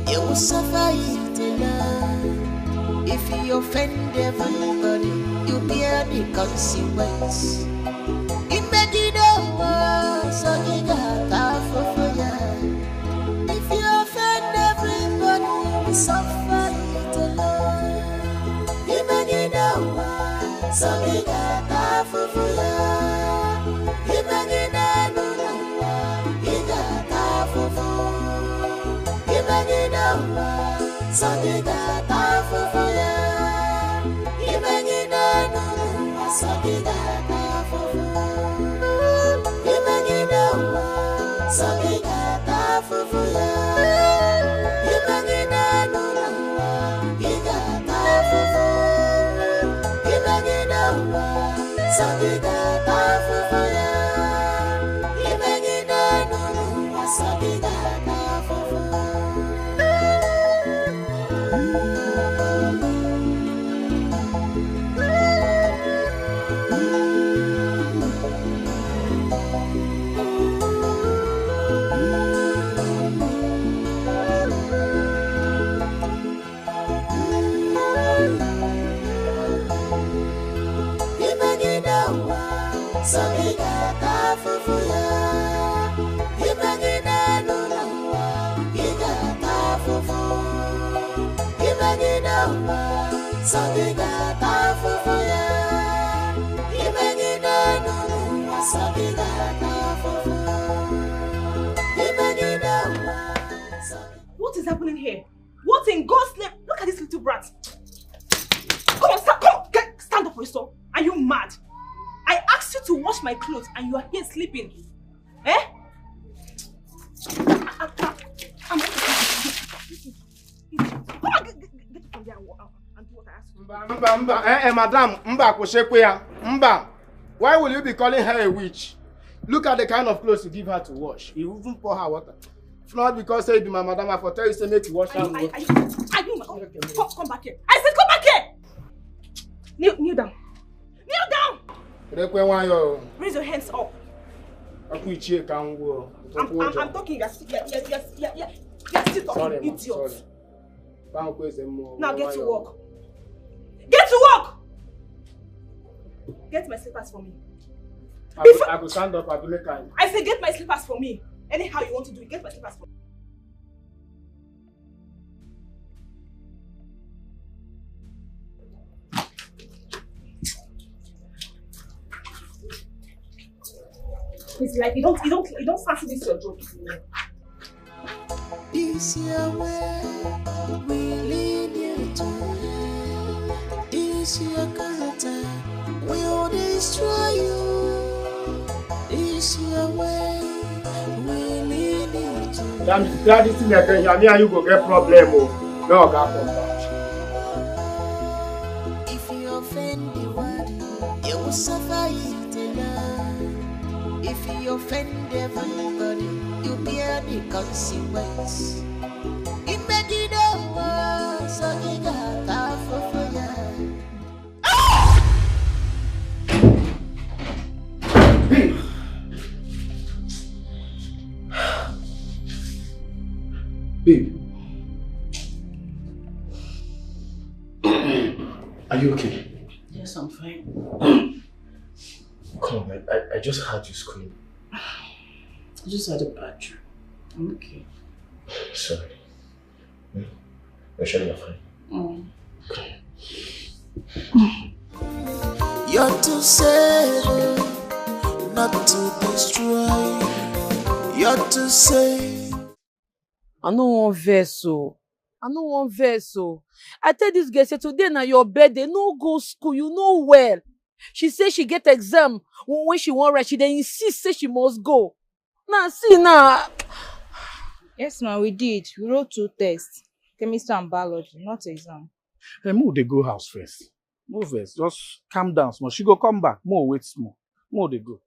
you will suffer it alone. If you offend everybody, you bear the consequence. Imagine the world, so you got for ya. If you offend everybody, you will suffer it alone. Imagine the world, so you got for ya. Imagine the world, you got for. Imagine the world, so you got for ya. Imagine the world, so you got for. Imagine the world, so you got for ya. Imagine the world, you got for. Imagine the world, so you got for ya. Imagine the world, so you got for. What is happening here? What in God's name? Look at this little brat. Come on, stand up for yourself. Are you mad? I asked you to wash my clothes and you are here sleeping. Eh? Come on, get from there and do what I asked you. Mba, madam, Mba, Mba, why will you be calling her a witch? Look at the kind of clothes you give her to wash. You even pour her water. If not because say my madam, I for tell you say make you wash her. Come back here. I said come back here. Kneel down. Kneel down. Raise your hands up. I'm talking. You're still talking, idiot. Now get to work. Get to work! Get my slippers for me. I will stand up, I will make kind. I say get my slippers for me. Anyhow you want to do it, get my slippers for me. It's like you don't fancy this your job. Is your way willing you to hell? Is your character will destroy you? Is your way willing you to hell? That is thing again, me and you go get problem. No, come back. If you offend the word, you will suffer it alone. If you offend everybody, you bear the consequence. Imagine the world, so you got for ya. Babe. Are you okay? Yes, I'm fine. Come on, I just heard you scream. I just had a bad dream. I'm okay. Sorry. You're sure you're fine? You're to save, not to destroy. You're to save. I no want verse o. I tell this girl say today na your birthday, no go school, you know well. She say she get exam when she wan write, she dey insist say she must go. Now see now. Yes, ma'am, we did. We wrote 2 tests, chemistry and biology, not exam. Hey, Mo, they go house first. Mo first, just calm down small. She go come back. Mo wait small. Mo they go.